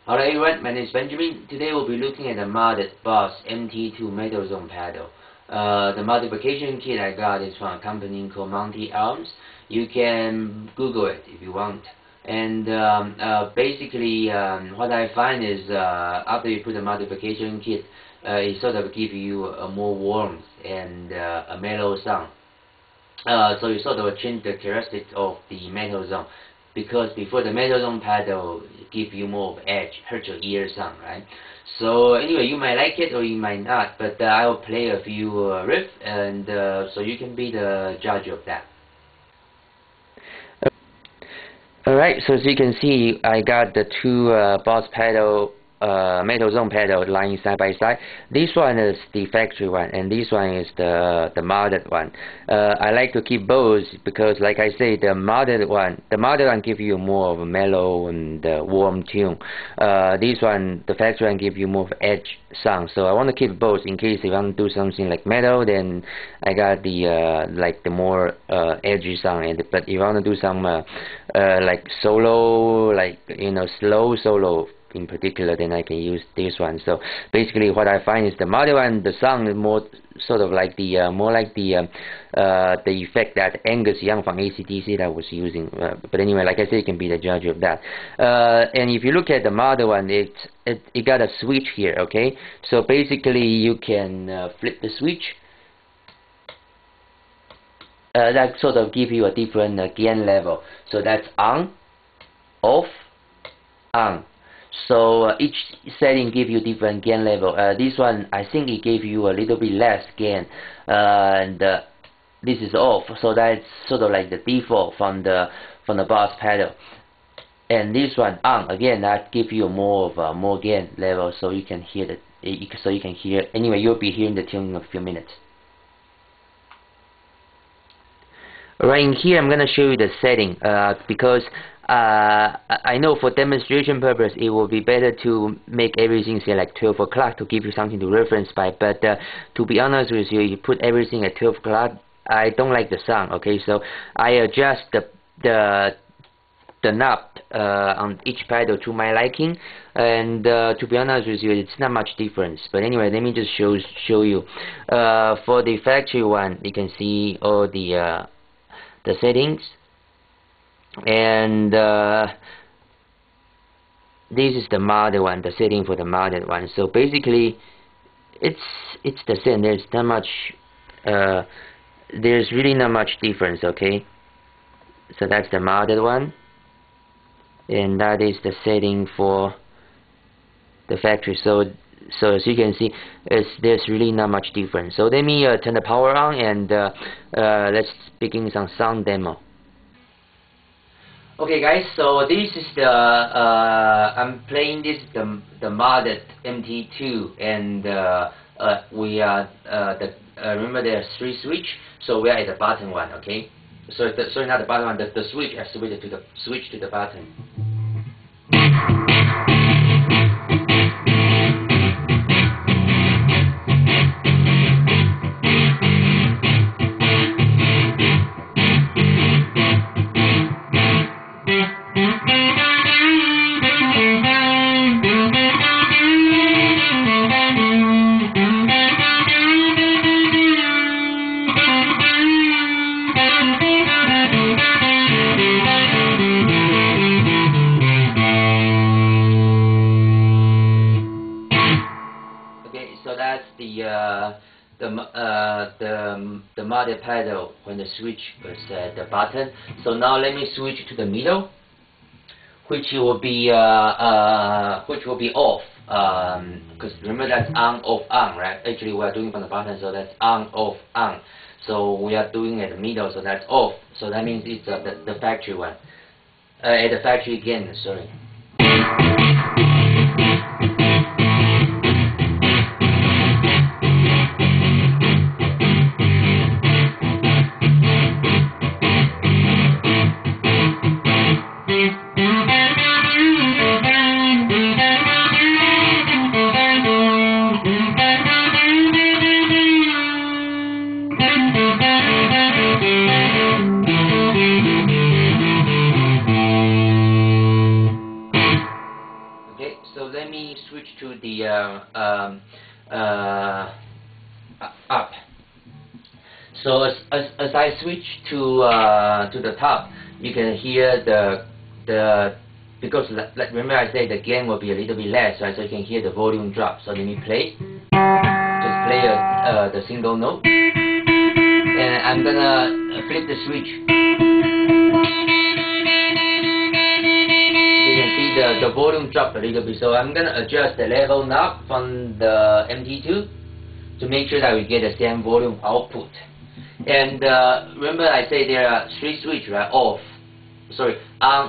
Hello everyone, my name is Benjamin. Today we'll be looking at the modded Boss MT-2 metal zone pedal. The modification kit I got is from a company called Monte Allums. You can Google it if you want. And basically what I find is after you put the modification kit, it sort of gives you a more warmth and a mellow sound. So you sort of change the characteristics of the metal zone. Because before the metal zone pedal give you more of edge, hurt your ear sound, right? So anyway, you might like it or you might not, but I'll play a few riffs, and so you can be the judge of that. Alright, so as you can see, I got the two Boss pedal, metal zone pedal lying side by side. This one is the factory one, and this one is the modded one. I like to keep both because, like I say, the modded one give you more of a mellow and warm tune. This one, the factory one, give you more of edge sound. So I want to keep both in case if I want to do something like metal, then I got the like the more edgy sound. But if I want to do some like solo, like slow solo in particular, then I can use this one. So basically what I find is the modded one, the sound is more sort of like the more like the effect that Angus Young from AC/DC that was using. But anyway, like I said, you can be the judge of that. And if you look at the modded one, it got a switch here, okay? So basically you can flip the switch. That sort of give you a different gain level. So that's on, off, on. So each setting give you different gain level. This one, I think it gave you a little bit less gain, and this is off. So that's sort of like the default from the Boss pedal. And this one on, again, that give you more of a more gain level, so you can hear the. So you can hear. Anyway, you'll be hearing the tune in a few minutes. Right in here, I'm gonna show you the setting because I know for demonstration purpose it will be better to make everything say like 12 o'clock to give you something to reference by. But to be honest with you, you put everything at 12 o'clock, I don't like the sound. Okay, so I adjust the knob on each pedal to my liking, and to be honest with you, it's not much difference. But anyway, let me just show you. For the factory one, you can see all the settings, and this is the modded one, the setting for the modded one. So basically it's the same. There's not much there's really not much difference, okay? So that's the modded one, and that is the setting for the factory. So as you can see, there's really not much difference. So let me turn the power on, and let's begin some sound demo. Okay guys, so this is the I'm playing this the modded MT-2, and we are remember there's 3 switch, so we are at the bottom one, okay? So sorry, not the bottom one, the switch. I switch to the button. So that's the modded pedal when the switch was at the button. So now let me switch to the middle, which will be off. Because remember that's on, off, on, right? Actually we are doing from the button, so that's on, off, on. So we are doing at the middle, so that's off. So that means it's the factory one. At the factory again, sorry. Okay, so let me switch to the up. So as I switch to the top, you can hear the because remember I said the gain will be a little bit less, right? So you can hear the volume drop. So let me play. Just play the single note, and I'm gonna flip the switch. You can see the volume dropped a little bit. So I'm gonna adjust the level knob from the MT-2 to make sure that we get the same volume output. And remember I say there are 3 switches, right? On,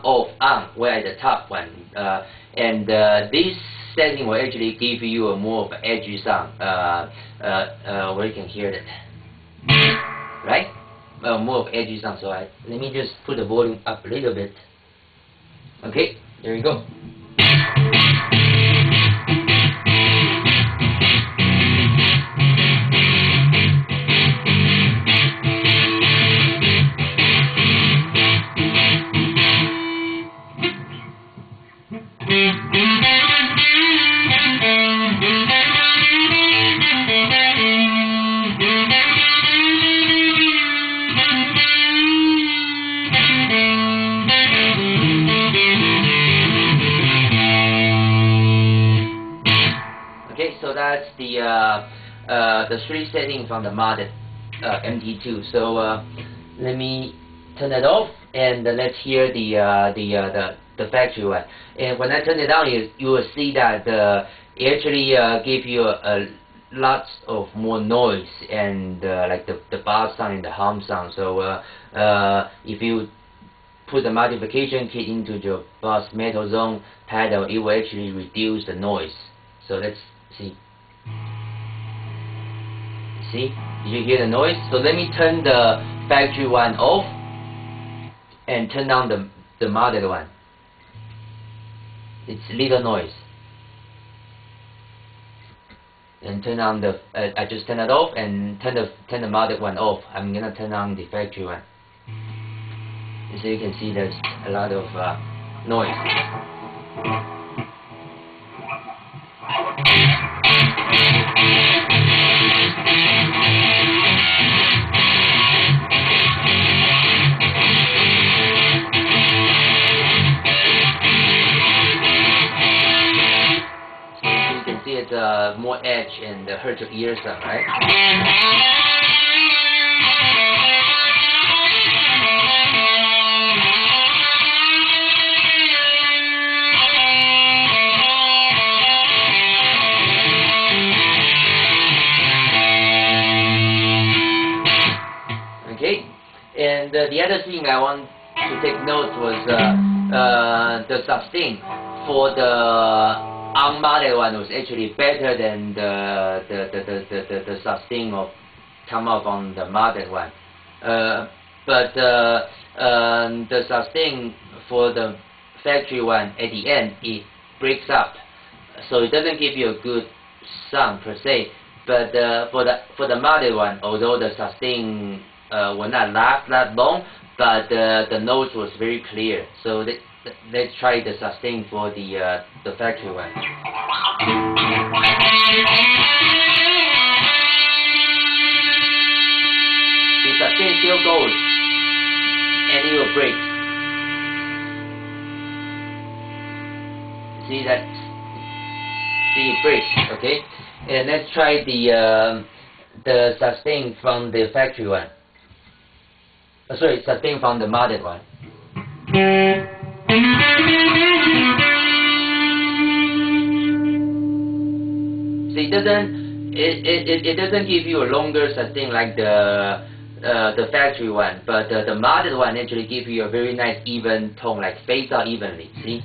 off, on, where at the top one. And this setting will actually give you a more of an edgy sound, where you can hear it, right? More of edgy sound. So let me just put the volume up a little bit. Okay, there you go. Okay, so that's the 3 settings from the modded MT-2. So let me turn it off, and let's hear the factory one. And when I turn it down, you will see that it actually give you a lots of more noise and like the bass sound and the hum sound. So if you put the modification kit into your bass metal zone pedal, it will actually reduce the noise. So let's see. See? Did you hear the noise? So let me turn the factory one off and turn down the modded one. It's little noise. And turn on the I just turn it off and turn the modded one off. I'm gonna turn on the factory one. And so you can see there's a lot of noise. It's more edge and hurt your ears some, right? Okay, and the other thing I want to take note was the sustain for the unmodded one was actually better than the sustain of come out on the modded one, but the sustain for the factory one at the end it breaks up, so it doesn't give you a good sound per se. But for the modded one, although the sustain will not last that long, but the notes was very clear. So let's try the sustain for the factory one. The sustain still goes, and it will break. See that? See it breaks. Okay, and let's try the sustain from the factory one. Sorry, sustain from the modded one. So it doesn't give you a longer sustain like the factory one, but the modded one actually gives you a very nice even tone, like fades out evenly. See?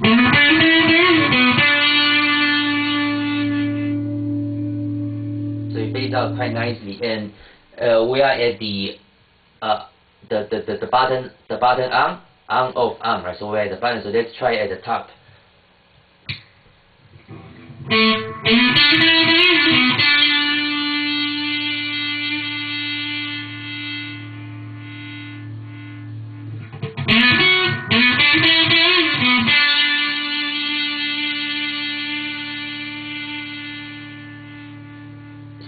So it fades out quite nicely, and we are at the button on off on, right? So we're at the button. So let's try at the top.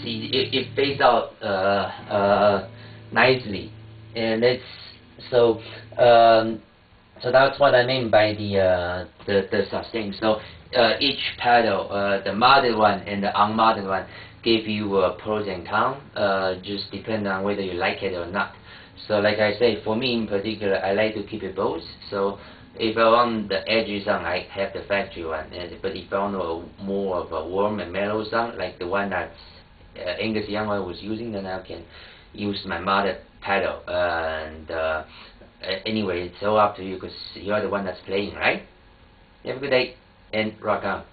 see it fades out nicely, and it's so. So that's what I mean by the sustain. So each pedal, the modded one and the unmodded one, give you pros and cons. Just depend on whether you like it or not. So like I say, for me in particular, I like to keep it both. So if I want the edgy sound, I have the factory one. But if I want more of a warm and mellow sound, like the one that Angus Young was using, then I can use my modded pedal. Anyway, it's all up to you because you're the one that's playing, right? Have a good day and rock on.